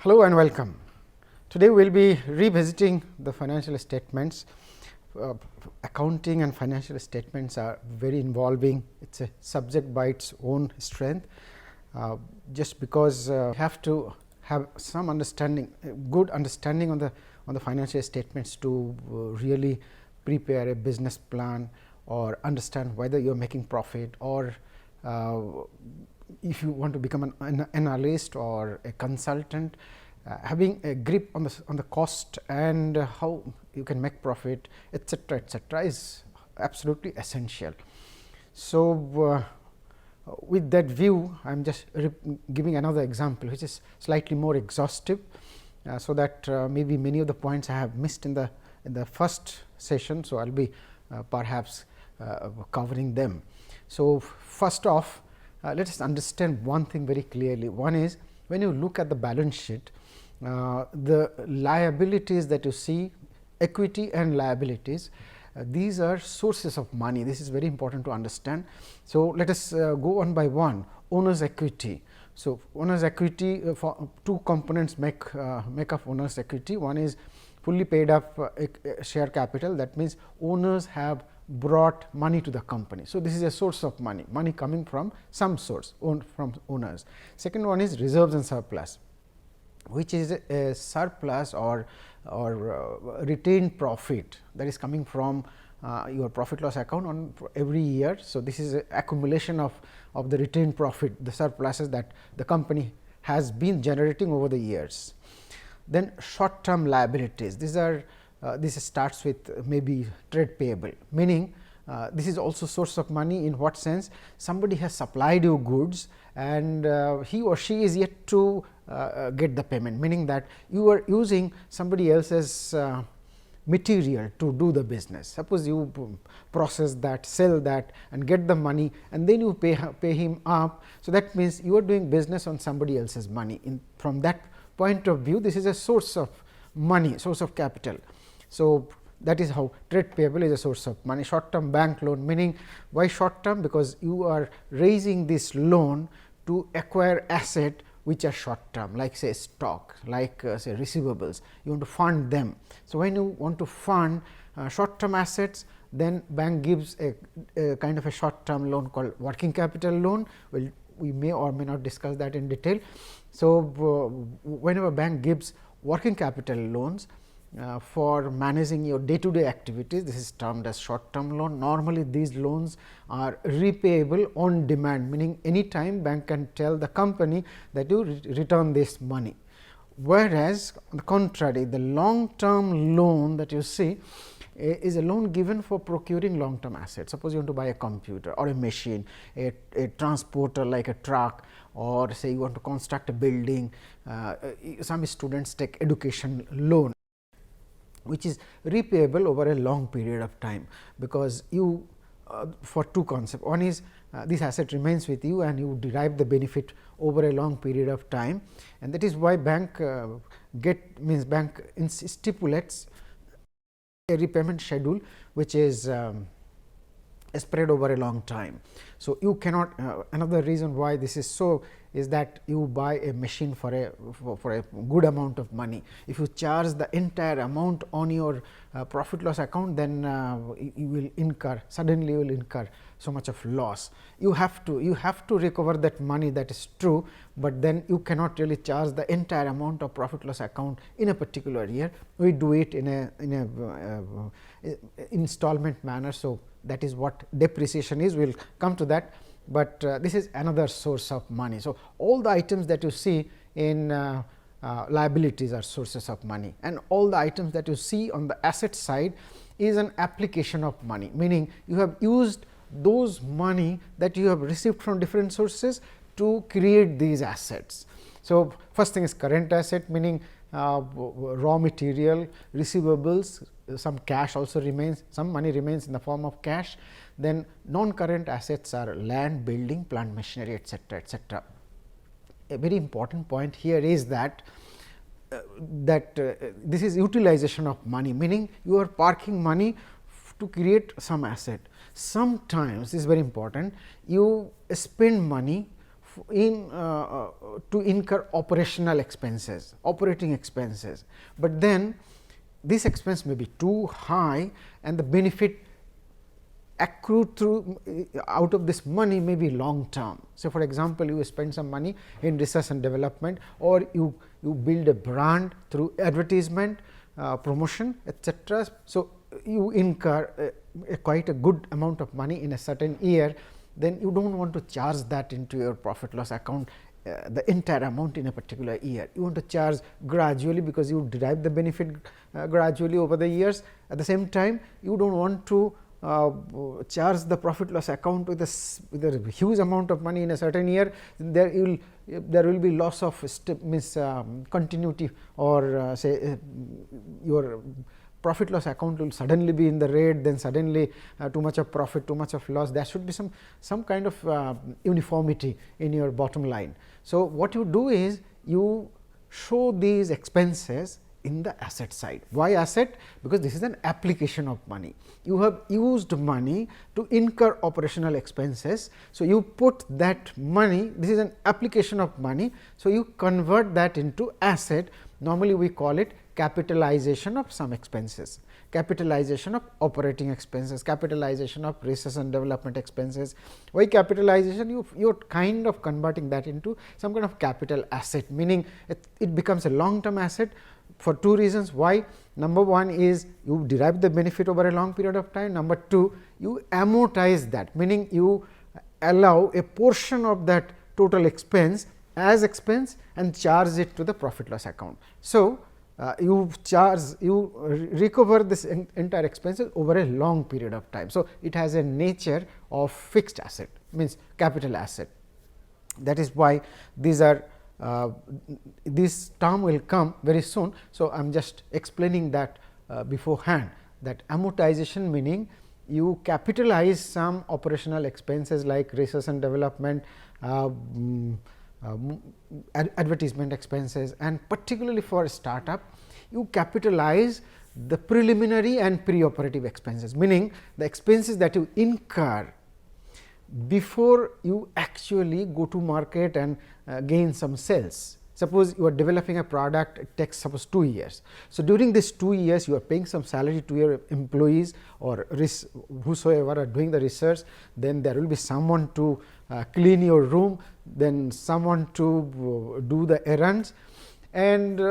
Hello and welcome. Today we will be revisiting the financial statements. Accounting and financial statements are very involving. It is a subject by its own strength. Just because you have to have some understanding, good understanding on the financial statements to really prepare a business plan or understand whether you are making profit, or if you want to become an analyst or a consultant, having a grip on the cost and how you can make profit, etc., is absolutely essential. So, with that view, I am just giving another example which is slightly more exhaustive, so that maybe many of the points I have missed in the first session. So, I will be perhaps covering them. So, first off, let us understand one thing very clearly. One is, when you look at the balance sheet, the liabilities that you see, equity and liabilities, these are sources of money. This is very important to understand. So, let us go one by one. Owner's equity. So, owner's equity, for two components make up owner's equity. One is fully paid up share capital, that means owners have brought money to the company. So, this is a source of money coming from some source from owners. Second one is reserves and surplus, which is a surplus or retained profit that is coming from your profit loss account on every year. So, this is an accumulation of the retained profit, the surpluses that the company has been generating over the years. Then short term liabilities, these are this starts with maybe trade payable, meaning this is also source of money. In what sense? Somebody has supplied you goods and he or she is yet to get the payment, meaning that you are using somebody else's material to do the business. Suppose you process that, sell that and get the money, and then you pay him up. So, that means you are doing business on somebody else's money. From that point of view, this is a source of money, source of capital. So, that is how trade payable is a source of money. Short term bank loan, meaning why short term? Because you are raising this loan to acquire asset which are short term, like say stock, like say receivables, you want to fund them. So, when you want to fund short term assets, then bank gives a kind of a short term loan called working capital loan. Well, we may or may not discuss that in detail. So, whenever bank gives working capital loans for managing your day to day activities, this is termed as short term loan. Normally, these loans are repayable on demand, meaning any time bank can tell the company that you return this money. Whereas, on the contrary, the long term loan that you see is a loan given for procuring long term assets. Suppose you want to buy a computer or a machine, a transporter like a truck, or say you want to construct a building. Some students take education loan, which is repayable over a long period of time, because you for two concepts. One is this asset remains with you and you derive the benefit over a long period of time, and that is why bank bank stipulates a repayment schedule which is spread over a long time. So, you cannot another reason why this is so is that you buy a machine for a good amount of money. If you charge the entire amount on your profit loss account, then you will incur so much of loss. You have to recover that money, that is true, but then you cannot really charge the entire amount of profit loss account in a particular year. We do it in a installment manner. So, that is what depreciation is. We will come to that, but this is another source of money. So, all the items that you see in liabilities are sources of money, and all the items that you see on the asset side is an application of money, meaning you have used those money that you have received from different sources to create these assets. So, first thing is current asset, meaning raw material, receivables, some cash also remains, some money remains in the form of cash. Then non-current assets are land, building, plant machinery, etc., etc. A very important point here is that this is utilization of money, meaning you are parking money to create some asset. Sometimes, this is very important, you spend money to incur operational expenses, operating expenses, but then this expense may be too high and the benefit accrued through out of this money may be long term. So, for example, you spend some money in research and development, or you build a brand through advertisement, promotion, etc. So, you incur quite a good amount of money in a certain year, then you do not want to charge that into your profit loss account the entire amount in a particular year. You want to charge gradually, because you derive the benefit gradually over the years. At the same time, you do not want to charge the profit loss account with a huge amount of money in a certain year. There will be loss of continuity, or say your profit loss account will suddenly be in the red, then suddenly too much of profit, too much of loss. There should be some kind of uniformity in your bottom line. So, what you do is you show these expenses in the asset side. Why asset? Because this is an application of money. You have used money to incur operational expenses. So, you put that money, this is an application of money. So, you convert that into asset. Normally, we call it capitalization of some expenses, capitalization of operating expenses, capitalization of research and development expenses. Why capitalization? You are kind of converting that into some kind of capital asset, meaning it becomes a long term asset for two reasons. Why? Number one is you derive the benefit over a long period of time. Number two, you amortize that, meaning you allow a portion of that total expense as expense and charge it to the profit loss account. So, you recover this entire expenses over a long period of time. So, it has a nature of fixed asset, means capital asset. That is why these are this term will come very soon. So, I am just explaining that beforehand, that amortization meaning you capitalize some operational expenses like research and development, advertisement expenses, and particularly for startup, you capitalize the preliminary and pre-operative expenses, meaning the expenses that you incur before you actually go to market and gain some sales. Suppose you are developing a product, it takes suppose 2 years. So, during this 2 years you are paying some salary to your employees or whosoever are doing the research, then there will be someone to clean your room, then someone to do the errands, and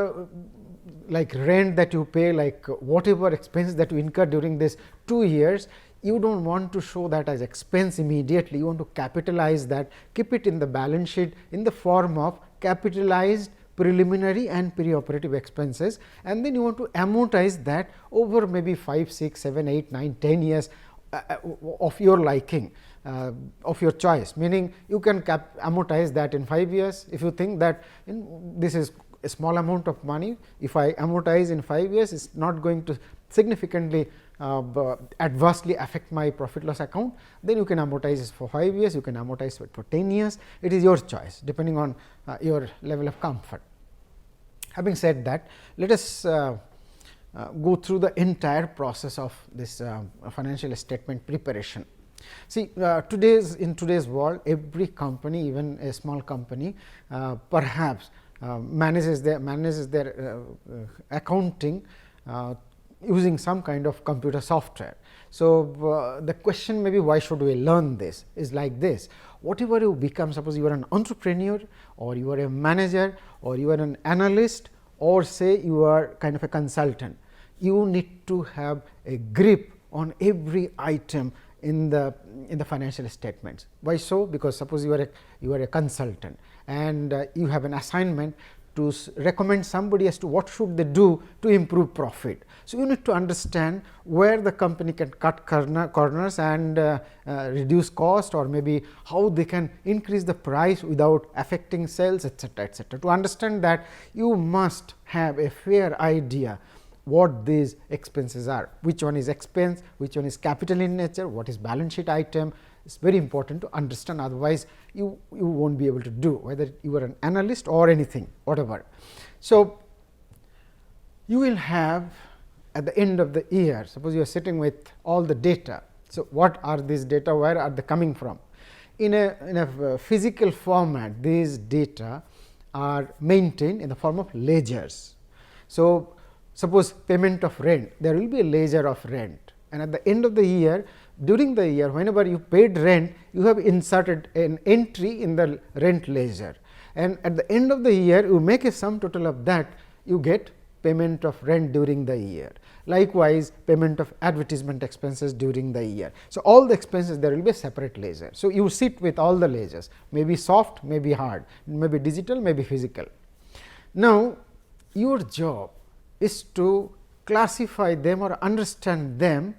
like rent that you pay, like whatever expenses that you incur during this 2 years, you do not want to show that as expense immediately. You want to capitalize that, keep it in the balance sheet in the form of capitalized preliminary and pre-operative expenses, and then you want to amortize that over maybe 5, 6, 7, 8, 9, 10 years of your liking, of your choice, meaning you can amortize that in 5 years. If you think that this is a small amount of money, if I amortize in 5 years, it is not going to significantly adversely affect my profit loss account, then you can amortize it for 5 years, you can amortize it for 10 years. It is your choice depending on your level of comfort. Having said that, let us go through the entire process of this financial statement preparation. See, in today's world, every company, even a small company, perhaps manages their accounting using some kind of computer software. So, the question may be, why should we learn this, is like this: whatever you become, suppose you are an entrepreneur, or you are a manager, or you are an analyst, or say you are kind of a consultant, you need to have a grip on every item in the financial statements. Why so? Because suppose you are a consultant and you have an assignment to recommend somebody as to what should they do to improve profit. So, you need to understand where the company can cut corners and reduce cost, or maybe how they can increase the price without affecting sales, etc., etc. To understand that, you must have a fair idea what these expenses are, which one is expense, which one is capital in nature, what is balance sheet item. It is very important to understand, otherwise you will not be able to do, whether you are an analyst or anything, whatever. So, you will have at the end of the year, suppose you are sitting with all the data. So, what are these data, where are they coming from? In a physical format, these data are maintained in the form of ledgers. So, suppose payment of rent, there will be a ledger of rent, and at the end of the year, during the year, whenever you paid rent, you have inserted an entry in the rent ledger, and at the end of the year you make a sum total of that, you get payment of rent during the year. Likewise, payment of advertisement expenses during the year. So, all the expenses, there will be a separate ledger. So, you sit with all the ledgers, maybe soft, maybe hard, maybe digital, maybe physical. Now, your job is to classify them or understand them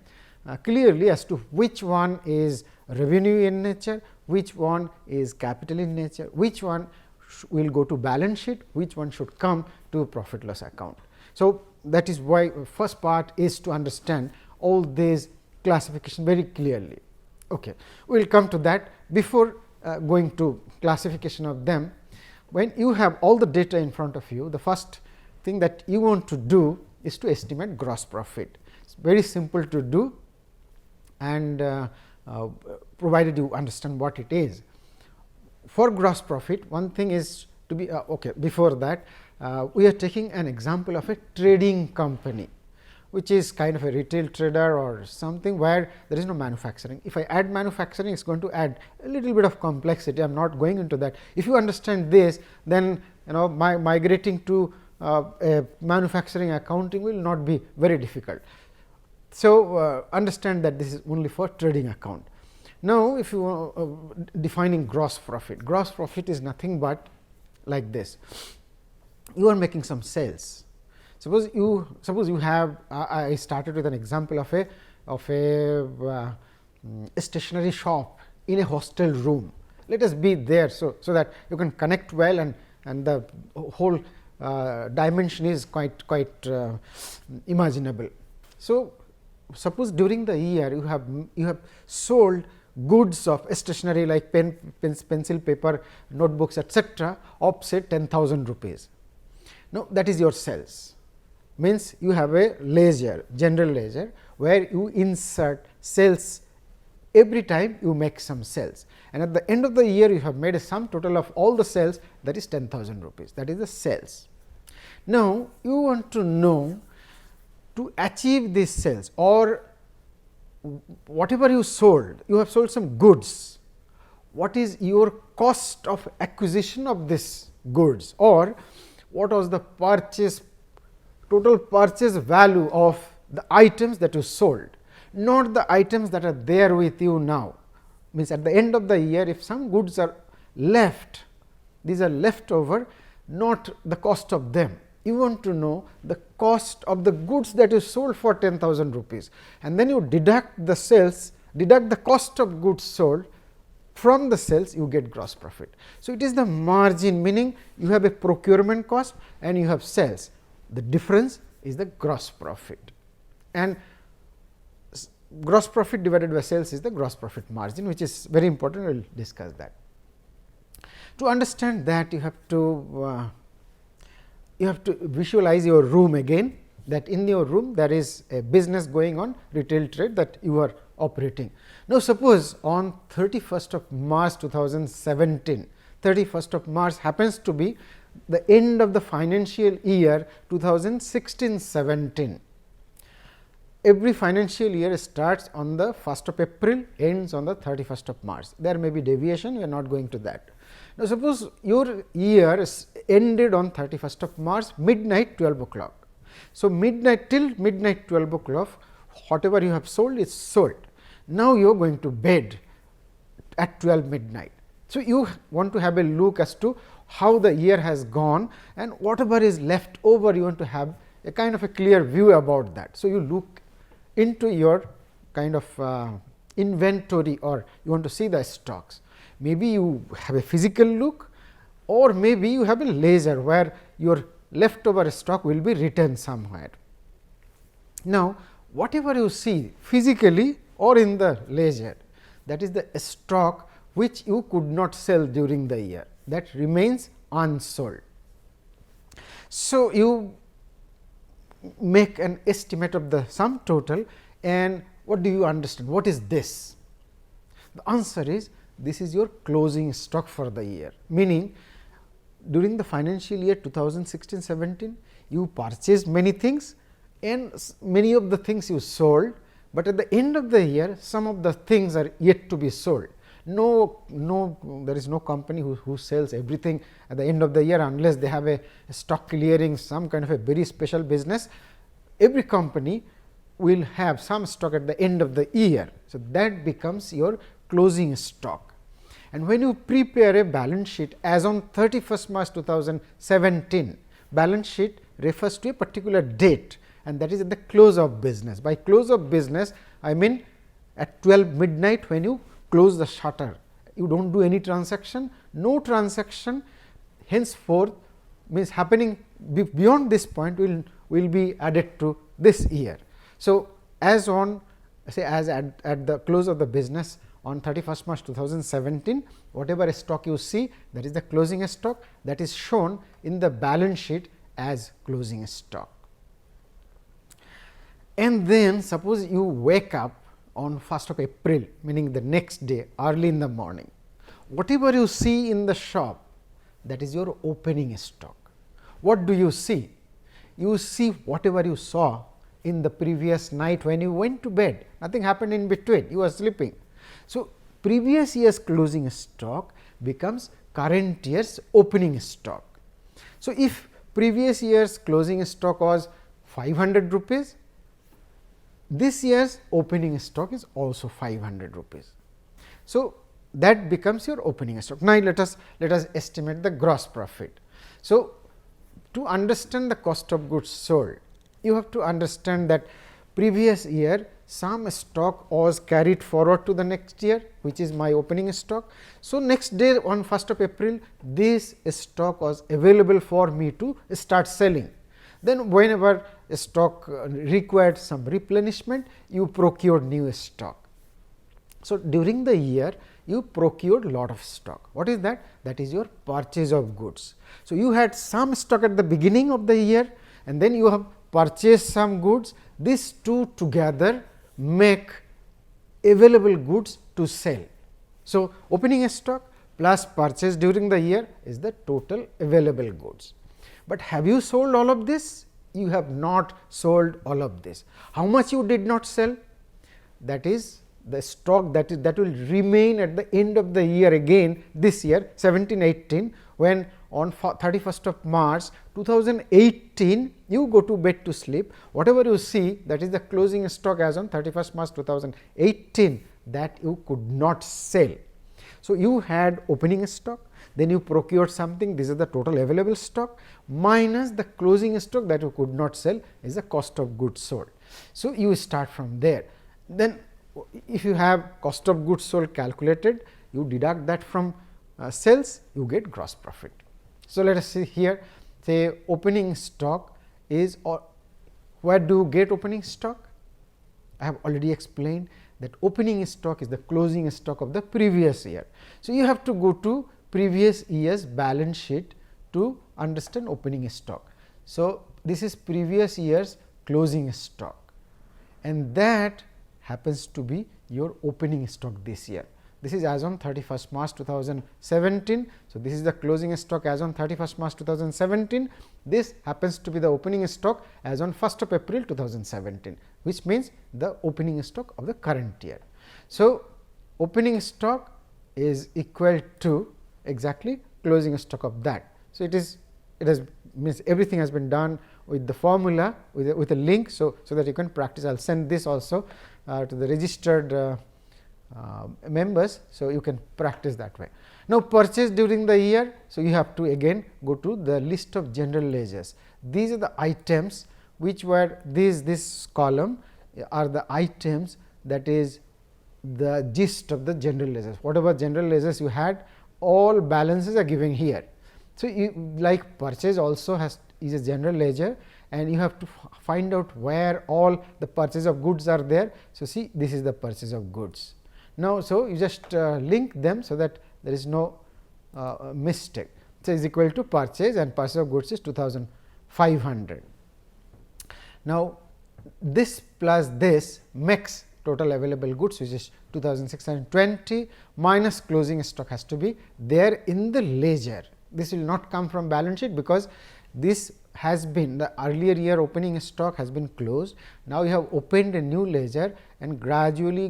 clearly as to which one is revenue in nature, which one is capital in nature, which one will go to balance sheet, which one should come to profit loss account. So, that is why first part is to understand all these classification very clearly. Okay. We will come to that. Before going to classification of them, when you have all the data in front of you, the first thing that you want to do is to estimate gross profit. It is very simple to do, and provided you understand what it is. For gross profit, one thing is to be okay. Before that, we are taking an example of a trading company, which is kind of a retail trader or something where there is no manufacturing. If I add manufacturing, it is going to add a little bit of complexity. I am not going into that. If you understand this, then migrating to a manufacturing accounting will not be very difficult. So, understand that this is only for trading account. Now, if you defining gross profit is nothing but like this. You are making some sales. Suppose you have I started with an example of a stationery shop in a hostel room. Let us be there, so that you can connect well, and the whole dimension is quite imaginable. So, suppose during the year you have sold goods of stationery like pens, pencil, paper, notebooks, etc. of say 10,000 rupees. Now, that is your sales, means you have a ledger, general ledger, where you insert sales every time you make some sales, and at the end of the year you have made a sum total of all the sales, that is 10,000 rupees, that is the sales. Now, you want to know, to achieve these sales or whatever you sold, you have sold some goods, what is your cost of acquisition of this goods, or what was the total purchase value of the items that you sold, not the items that are there with you now. Means at the end of the year, if some goods are left, these are left over, not the cost of them. You want to know the cost of the goods that you sold for 10,000 rupees, and then you deduct the sales, deduct the cost of goods sold. From the sales, you get gross profit. So, it is the margin, meaning you have a procurement cost and you have sales. The difference is the gross profit, and gross profit divided by sales is the gross profit margin, which is very important. We will discuss that. To understand that, you have to visualize your room again, that in your room there is a business going on, retail trade that you are operating. Now, suppose on 31st of March 2017, 31st of March happens to be the end of the financial year 2016-17. Every financial year starts on the 1st of April, ends on the 31st of March. There may be deviation, we are not going to that. Now, suppose your year is ended on 31st of March, midnight 12 o'clock. So, midnight till midnight 12 o'clock, whatever you have sold is sold. Now, you are going to bed at 12 midnight. So, you want to have a look as to how the year has gone, and whatever is left over, you want to have a kind of a clear view about that. So, you look into your kind of inventory, or you want to see the stocks. Maybe you have a physical look, or maybe you have a ledger where your leftover stock will be written somewhere. Now, whatever you see physically or in the ledger, that is the stock which you could not sell during the year, that remains unsold. So, you make an estimate of the sum total, and what do you understand? What is this? The answer is, this is your closing stock for the year, meaning during the financial year 2016-17, you purchased many things and many of the things you sold, but at the end of the year some of the things are yet to be sold. There is no company who sells everything at the end of the year unless they have a stock clearing, some kind of a very special business. Every company will have some stock at the end of the year. So, that becomes your closing stock. And when you prepare a balance sheet as on 31st March 2017, balance sheet refers to a particular date, and that is at the close of business. By close of business, I mean at 12 midnight when you close the shutter, you do not do any transaction, no transaction henceforth means happening beyond this point will be added to this year. So, as on say as at the close of the business on 31st March 2017, whatever stock you see, that is the closing stock, that is shown in the balance sheet as closing stock. And then suppose you wake up on 1st of April, meaning the next day early in the morning, whatever you see in the shop, that is your opening stock. What do you see? You see whatever you saw in the previous night when you went to bed, nothing happened in between, you are sleeping. So, previous year's closing stock becomes current year's opening stock. So, if previous year's closing stock was 500 rupees, this year's opening stock is also 500 rupees. So, that becomes your opening stock. Now, let us estimate the gross profit. So, to understand the cost of goods sold, you have to understand that previous year some stock was carried forward to the next year, which is my opening stock. So, next day on 1st of April, this stock was available for me to start selling. Then whenever a stock required some replenishment, you procured new stock. So, during the year you procured lot of stock. What is that? That is your purchase of goods. So, you had some stock at the beginning of the year and then you have purchased some goods. These two together make available goods to sell. So, opening stock plus purchase during the year is the total available goods. But have you sold all of this? You have not sold all of this. How much you did not sell? That is the stock that will remain at the end of the year again this year 17-18, when on 31st of March 2018 you go to bed to sleep, whatever you see, that is the closing stock as on 31st March 2018 that you could not sell. So, you had opening stock, then you procured something, this is the total available stock minus the closing stock that you could not sell is the cost of goods sold. So, you start from there. Then if you have cost of goods sold calculated, you deduct that from sales, you get gross profit. So, let us see here, say opening stock is, or where do you get opening stock? I have already explained that opening stock is the closing stock of the previous year. So, you have to go to previous year's balance sheet to understand opening stock. So, this is previous year's closing stock and that happens to be your opening stock this year. This is as on 31st March 2017. So, this is the closing stock as on 31st March 2017. This happens to be the opening stock as on 1st of April 2017, which means the opening stock of the current year. So, opening stock is equal to exactly closing stock of that. So, it has means everything has been done with the formula with a link. So, that you can practice. I will send this also to the registered members. So, you can practice that way. Now, purchase during the year. So, you have to again go to the list of general ledgers. These are the items which were this column are the items that is the gist of the general ledgers. Whatever general ledgers you had, all balances are given here. So, you like purchase also is a general ledger and you have to find out where all the purchase of goods are there. So, see, this is the purchase of goods. Now, so you just link them so that there is no mistake. So, is equal to purchase and purchase of goods is 2500. Now, this plus this makes total available goods, which is 2620, minus closing stock has to be there in the ledger. This will not come from balance sheet, because this has been the earlier year opening stock has been closed. Now, you have opened a new ledger, and gradually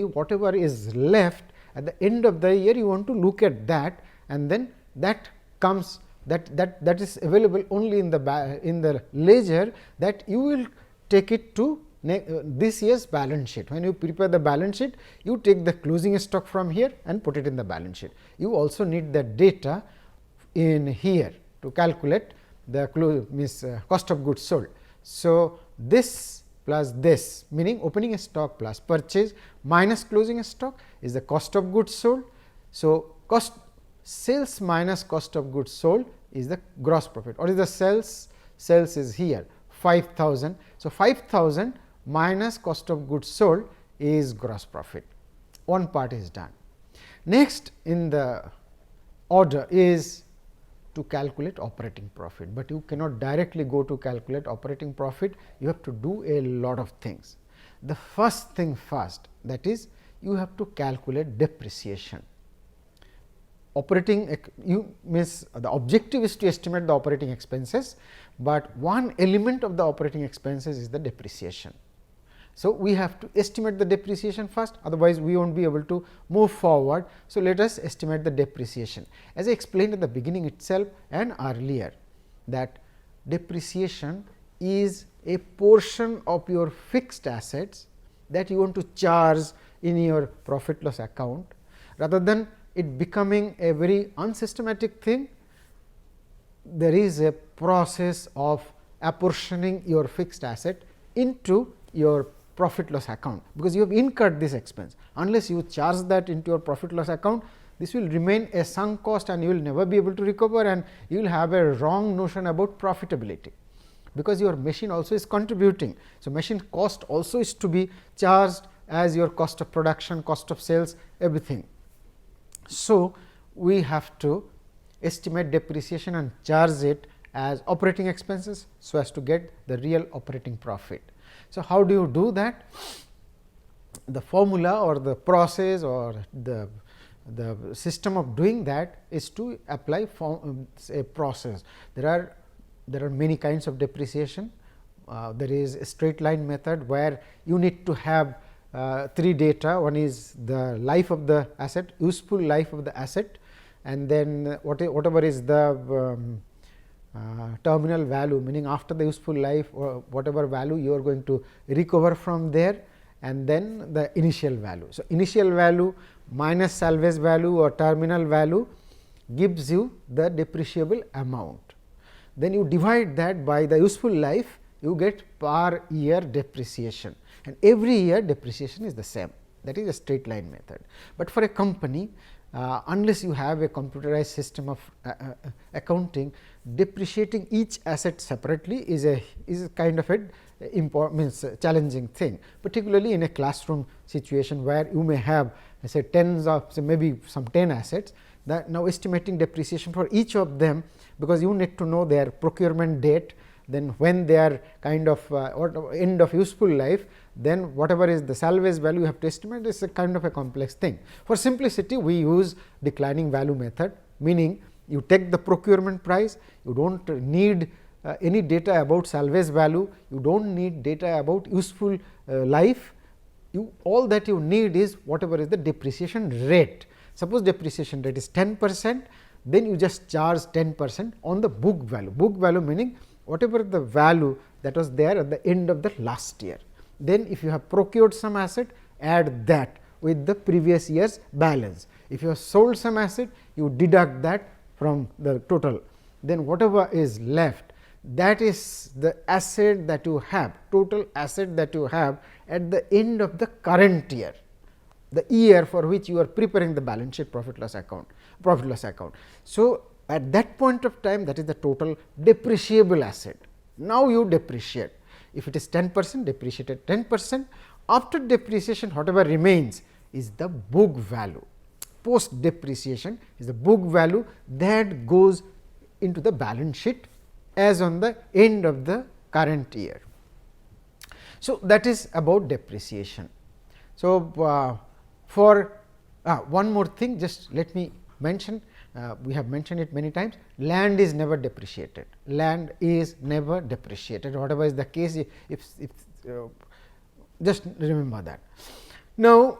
whatever is left at the end of the year, you want to look at that, and then that comes that is available only in the ledger, that you will take it to this year's balance sheet. When you prepare the balance sheet, you take the closing stock from here and put it in the balance sheet. You also need the data in here to calculate the cost of goods sold. So, this plus this, meaning opening stock plus purchase minus closing stock, is the cost of goods sold. So, sales minus cost of goods sold is the gross profit. Or is the sales? Sales is here 5,000. So, 5,000 minus cost of goods sold is gross profit. One part is done. Next in the order is to calculate operating profit, but you cannot directly go to calculate operating profit. You have to do a lot of things. The first thing first, that is, you have to calculate depreciation. Operating means the objective is to estimate the operating expenses, but one element of the operating expenses is the depreciation. So, we have to estimate the depreciation first, otherwise we will not be able to move forward. So, let us estimate the depreciation. As I explained at the beginning itself and earlier, that depreciation is a portion of your fixed assets that you want to charge in your profit loss account, rather than it becoming a very unsystematic thing. There is a process of apportioning your fixed asset into your profit loss account, because you have incurred this expense. Unless you charge that into your profit loss account, this will remain a sunk cost, and you will never be able to recover, and you will have a wrong notion about profitability, because your machine also is contributing. So, machine cost also is to be charged as your cost of production, cost of sales, everything. So, we have to estimate depreciation and charge it as operating expenses, so as to get the real operating profit. So, how do you do that? The formula or the process or the system of doing that is to apply a process. There are many kinds of depreciation. There is a straight line method, where you need to have three data. One is the life of the asset, useful life of the asset, and then whatever is the terminal value, meaning after the useful life, or whatever value you are going to recover from there, and then the initial value. So, initial value minus salvage value or terminal value gives you the depreciable amount. Then you divide that by the useful life, you get per year depreciation, and every year depreciation is the same. That is a straight line method. But for a company, unless you have a computerized system of accounting, depreciating each asset separately is a kind of a challenging thing, particularly in a classroom situation, where you may have say tens of maybe some 10 assets. That now estimating depreciation for each of them, because you need to know their procurement date, then when they are kind of end of useful life, then whatever is the salvage value you have to estimate, is a kind of a complex thing. For simplicity, we use declining value method, meaning you take the procurement price, you do not need any data about salvage value, you do not need data about useful life, all that you need is whatever is the depreciation rate. Suppose depreciation rate is 10%, then you just charge 10% on the book value. Book value meaning whatever the value that was there at the end of the last year. Then if you have procured some asset, add that with the previous year's balance. If you have sold some asset, you deduct that from the total. Then whatever is left, that is the asset that you have, total asset that you have at the end of the current year, the year for which you are preparing the balance sheet, profit loss account. So, at that point of time, that is the total depreciable asset. Now, you depreciate. If it is 10%, depreciated 10%. After depreciation, whatever remains is the book value. Post depreciation is the book value that goes into the balance sheet as on the end of the current year. So, that is about depreciation. So, for one more thing, just let me mention, we have mentioned it many times, land is never depreciated. Land is never depreciated, whatever is the case, if just remember that. Now,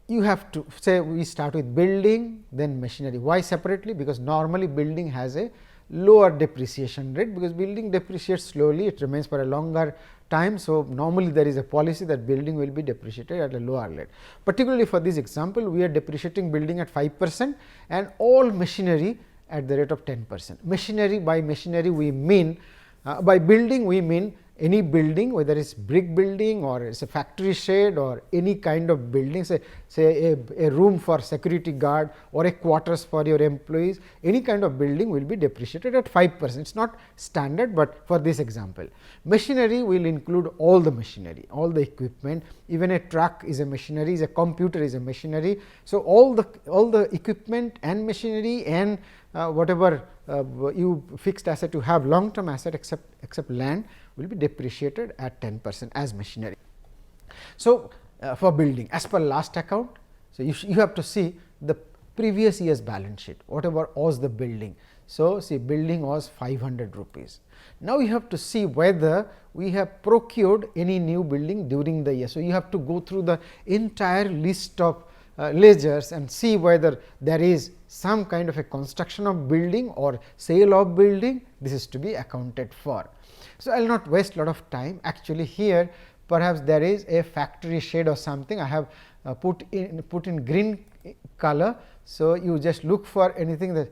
you have to say we start with building, then machinery. Why separately? Because normally building has a lower depreciation rate, because building depreciates slowly, it remains for a longer time. So, normally there is a policy that building will be depreciated at a lower rate. Particularly for this example, we are depreciating building at 5% and all machinery at the rate of 10%. Machinery, by machinery we mean, by building we mean any building, whether it is brick building or it is a factory shed or any kind of building, say a room for security guard or a quarters for your employees, any kind of building will be depreciated at 5%. It is not standard, but for this example. Machinery will include all the machinery, all the equipment, even a truck is a machinery, is a computer is a machinery. So, all the equipment and machinery and whatever you fixed asset you have, long term asset except land will be depreciated at 10% as machinery. So, for building as per last account, so you have to see the previous year's balance sheet, whatever was the building. So, see building was 500 rupees. Now, you have to see whether we have procured any new building during the year. So, you have to go through the entire list of ledgers and see whether there is some kind of a construction of building or sale of building. This is to be accounted for. So, I will not waste lot of time. Actually, here perhaps there is a factory shed or something. I have put in green color. So, you just look for anything, the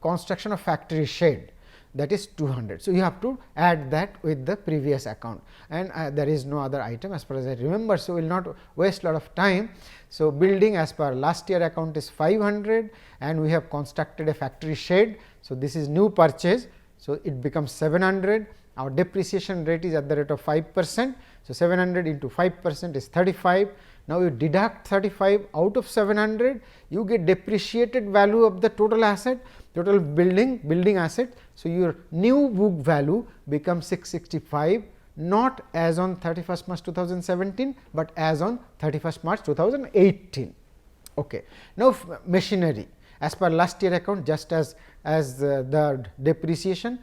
construction of factory shed, that is 200. So, you have to add that with the previous account, and there is no other item as far as I remember. So, we will not waste lot of time. So, building as per last year account is 500 and we have constructed a factory shed. So, this is new purchase. So, it becomes 700. Our depreciation rate is at the rate of 5%. So, 700 into 5% is 35. Now, you deduct 35 out of 700, you get depreciated value of the total asset, total building asset. So, your new book value becomes 665, not as on 31st March 2017, but as on 31st March 2018. Okay. Now, machinery as per last year account, just as the depreciation,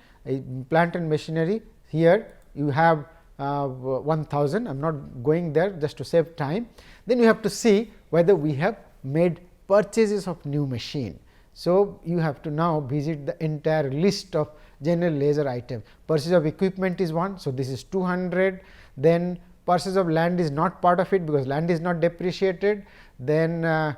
plant and machinery, here you have 1000. I am not going there just to save time. Then you have to see whether we have made purchases of new machine. So, you have to now visit the entire list of general ledger item. Purchase of equipment is one. So, this is 200. Then purchase of land is not part of it, because land is not depreciated. Then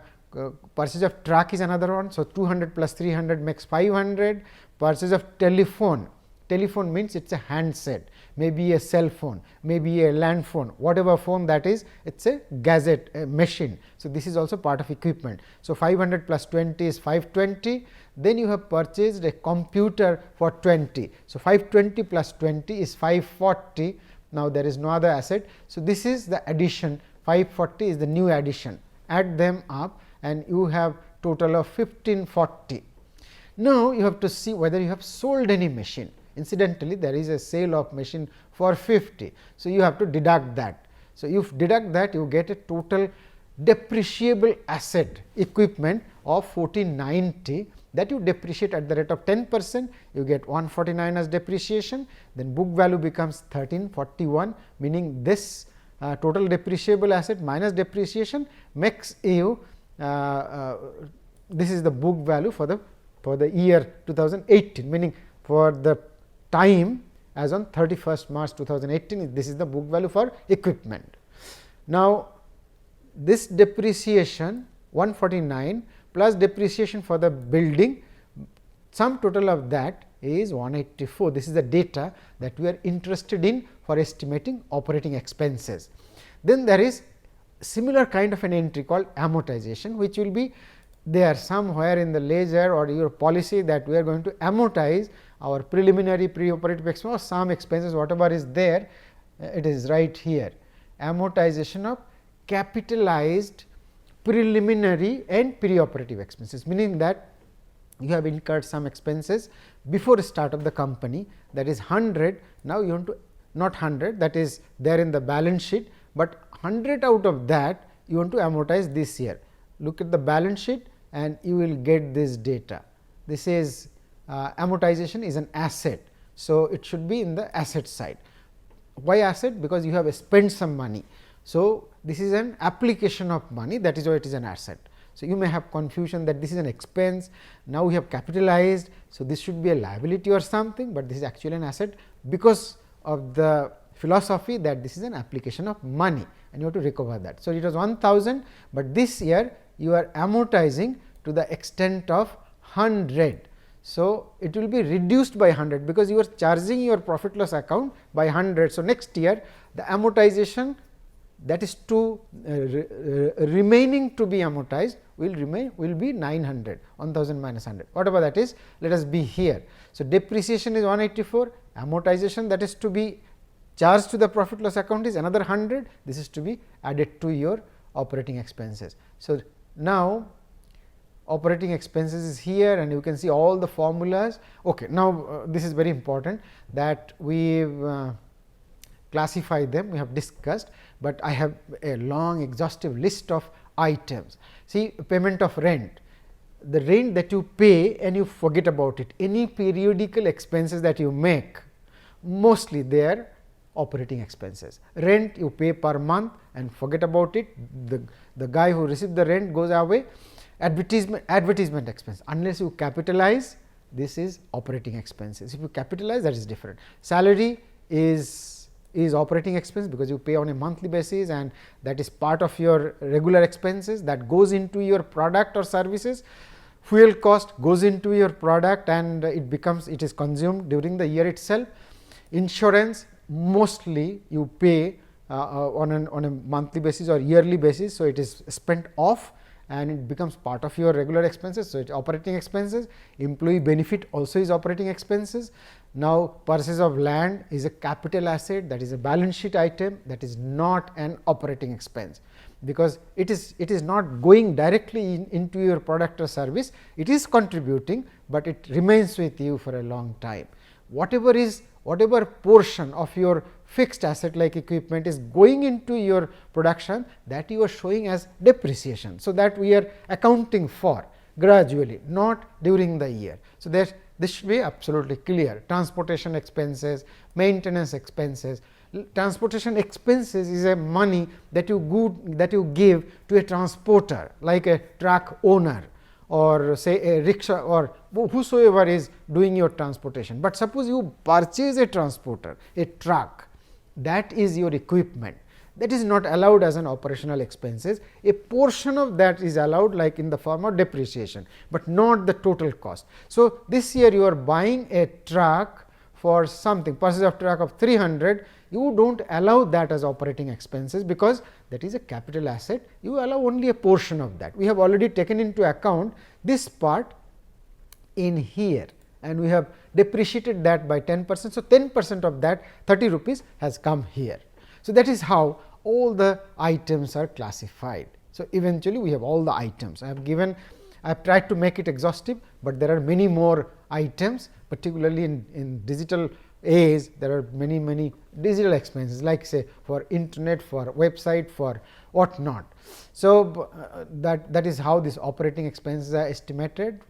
purchase of truck is another one. So, 200 plus 300 makes 500. Purchase of telephone. Telephone means it is a handset, maybe a cell phone, maybe a land phone, whatever phone that is, it is a gadget, a machine. So, this is also part of equipment. So, 500 plus 20 is 520. Then you have purchased a computer for 20. So, 520 plus 20 is 540. Now, there is no other asset. So, this is the addition, 540 is the new addition. Add them up and you have total of 1540. Now, you have to see whether you have sold any machine. Incidentally, there is a sale of machine for 50. So, you have to deduct that. So, if deduct that, you get a total depreciable asset equipment of 1490, that you depreciate at the rate of 10%, you get 149 as depreciation. Then book value becomes 1341, meaning this total depreciable asset minus depreciation makes you this is the book value for the year 2018, meaning for the time as on 31st March 2018, this is the book value for equipment. Now, this depreciation 149 plus depreciation for the building, sum total of that is 184. This is the data that we are interested in for estimating operating expenses. Then there is similar kind of an entry called amortization, which will be there somewhere in the ledger or your policy, that we are going to amortize our preliminary pre-operative expense or some expenses, whatever is there, it is right here. Amortization of capitalized preliminary and pre-operative expenses, meaning that you have incurred some expenses before the start of the company, that is 100. Now, you want to not 100, that is there in the balance sheet, but 100 out of that you want to amortize this year. Look at the balance sheet and you will get this data. This is amortization is an asset. So, it should be in the asset side. Why asset? Because you have spent some money. So, this is an application of money, that is why it is an asset. So, you may have confusion that this is an expense, now we have capitalized. So, this should be a liability or something, but this is actually an asset because of the philosophy that this is an application of money and you have to recover that. So, it was 1000, but this year you are amortizing to the extent of 100. So, it will be reduced by 100 because you are charging your profit loss account by 100. So, next year the amortization that is to remaining to be amortized will be 900, 1000 minus 100, whatever that is, let us be here. So, depreciation is 184, amortization that is to be charged to the profit loss account is another 100, this is to be added to your operating expenses. So, now operating expenses is here and you can see all the formulas. Okay, now this is very important that we classify them, we have discussed, but I have a long exhaustive list of items. See, payment of rent, the rent that you pay and you forget about it, any periodical expenses that you make, mostly they are operating expenses. Rent you pay per month and forget about it, the guy who received the rent goes away. Advertisement expense, unless you capitalize, this is operating expenses. If you capitalize, that is different. Salary is operating expense because you pay on a monthly basis and that is part of your regular expenses that goes into your product or services. Fuel cost goes into your product and it is consumed during the year itself. Insurance mostly you pay on a monthly basis or yearly basis. So, it is spent off and it becomes part of your regular expenses. So, it is operating expenses. Employee benefit also is operating expenses. Now, purchase of land is a capital asset, that is a balance sheet item, that is not an operating expense, because it is not going directly into your product or service, it is contributing, but it remains with you for a long time. Whatever portion of your fixed asset like equipment is going into your production, that you are showing as depreciation. So, that we are accounting for gradually, not during the year. So, this should be absolutely clear. Transportation expenses, maintenance expenses. Transportation expenses is a money that you give to a transporter like a truck owner or say a rickshaw or whosoever is doing your transportation. But suppose you purchase a transporter, a truck, that is your equipment, that is not allowed as an operational expenses. A portion of that is allowed like in the form of depreciation, but not the total cost. So, this year you are buying a truck for something, purchase of truck of 300, you do not allow that as operating expenses because that is a capital asset, you allow only a portion of that. We have already taken into account this part in here and we have depreciated that by 10%. So, 10% of that 30 rupees has come here. So, that is how all the items are classified. So, eventually we have all the items. I have tried to make it exhaustive, but there are many more items, particularly in digital age, there are many digital expenses like say for internet, for website, for what not. So, that is how this operating expenses are estimated.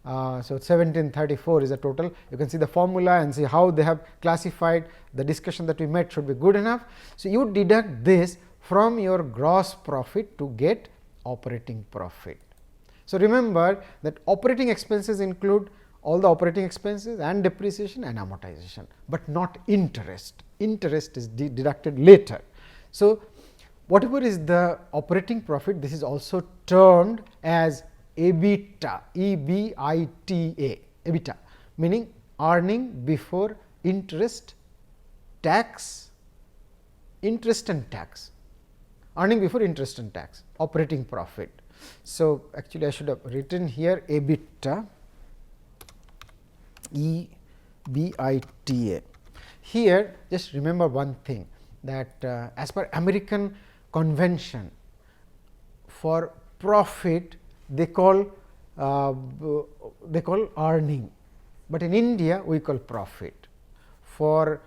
So, 1734 is the total. You can see the formula and see how they have classified. The discussion that we made should be good enough. So, you deduct this from your gross profit to get operating profit. So, remember that operating expenses include all the operating expenses and depreciation and amortization, but not interest. Interest is deducted later. So, whatever is the operating profit, this is also termed as EBITDA, EBITDA, EBITDA, meaning earning before interest, tax, interest and tax, earning before interest and tax, operating profit. So, actually I should have written here EBITDA, EBITDA. Here just remember one thing, that as per American convention, for profit they call earning, but in India we call profit. For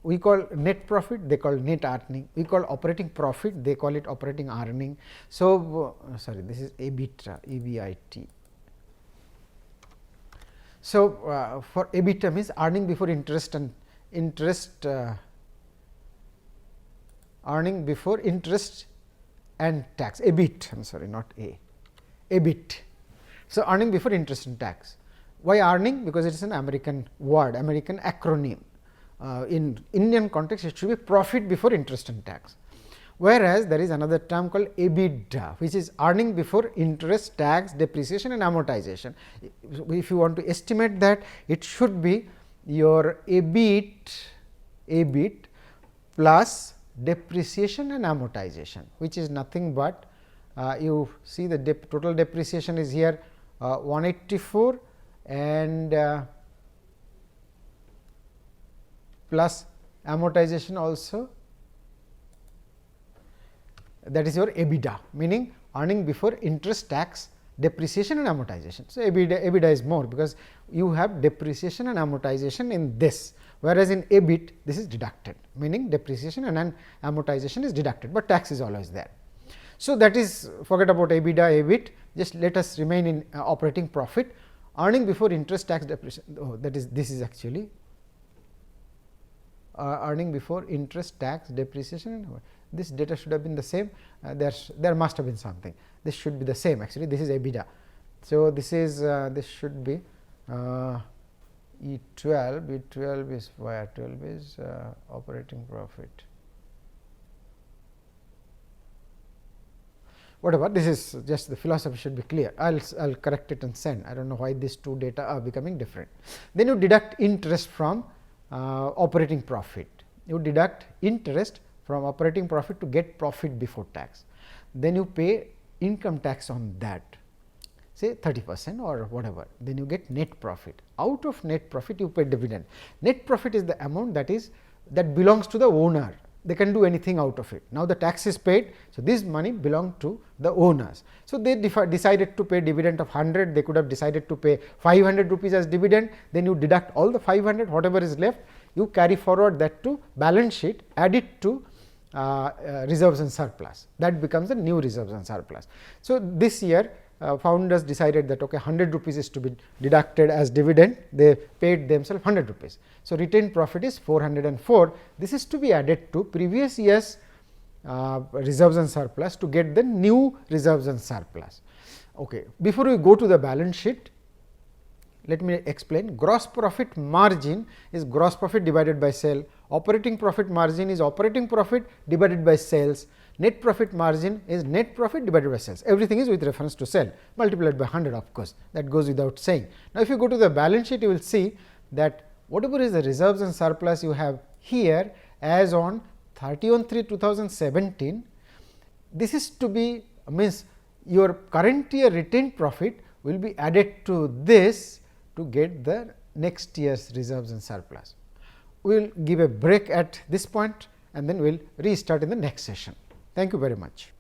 we call net profit, they call net earning. We call operating profit, they call it operating earning. So, sorry, this is EBITDA, EBIT. So, for EBITDA means earning before interest and earning before interest and tax, EBIT, I am sorry, not EBIT. So, earning before interest and tax. Why earning? Because it is an American word, American acronym. In Indian context, it should be profit before interest and tax. Whereas, there is another term called EBITDA, which is earning before interest, tax, depreciation and amortization. If you want to estimate that, it should be your EBIT plus depreciation and amortization, which is nothing but you see the total depreciation is here 184 and plus amortization also, that is your EBITDA, meaning earning before interest, tax, depreciation and amortization. So, EBITDA is more because you have depreciation and amortization in this, whereas in EBIT this is deducted, meaning depreciation and amortization is deducted, but tax is always there. So, that is, forget about EBITDA, EBIT, just let us remain in operating profit, earning before interest, tax, depreciation. Oh, that is, this is actually earning before interest, tax, depreciation and this data should have been the same, there must have been something, this should be the same actually, this is EBITDA. So, this is this should be E12, E12 is where 12 is operating profit, whatever, this is just the philosophy should be clear. I will correct it and send. I do not know why these two data are becoming different. Then you deduct interest from operating profit, you deduct interest from operating profit to get profit before tax. Then you pay income tax on that, say 30% or whatever, then you get net profit. Out of net profit you pay dividend. Net profit is the amount that belongs to the owner, they can do anything out of it. Now, the tax is paid, so this money belongs to the owners. So, they decided to pay dividend of 100, they could have decided to pay 500 rupees as dividend, then you deduct all the 500, whatever is left, you carry forward that to balance sheet, add it to reserves and surplus, that becomes the new reserves and surplus. So, this year founders decided that okay, 100 rupees is to be deducted as dividend, they paid themselves 100 rupees. So, retained profit is 404, this is to be added to previous year's reserves and surplus to get the new reserves and surplus. Okay. Before we go to the balance sheet, let me explain. Gross profit margin is gross profit divided by sale, operating profit margin is operating profit divided by sales, net profit margin is net profit divided by sales, everything is with reference to sale, multiplied by 100, of course, that goes without saying. Now, if you go to the balance sheet, you will see that whatever is the reserves and surplus you have here as on 31/3/2017, this is to be, means your current year retained profit will be added to this to get the next year's reserves and surplus. We will give a break at this point and then we will restart in the next session. Thank you very much.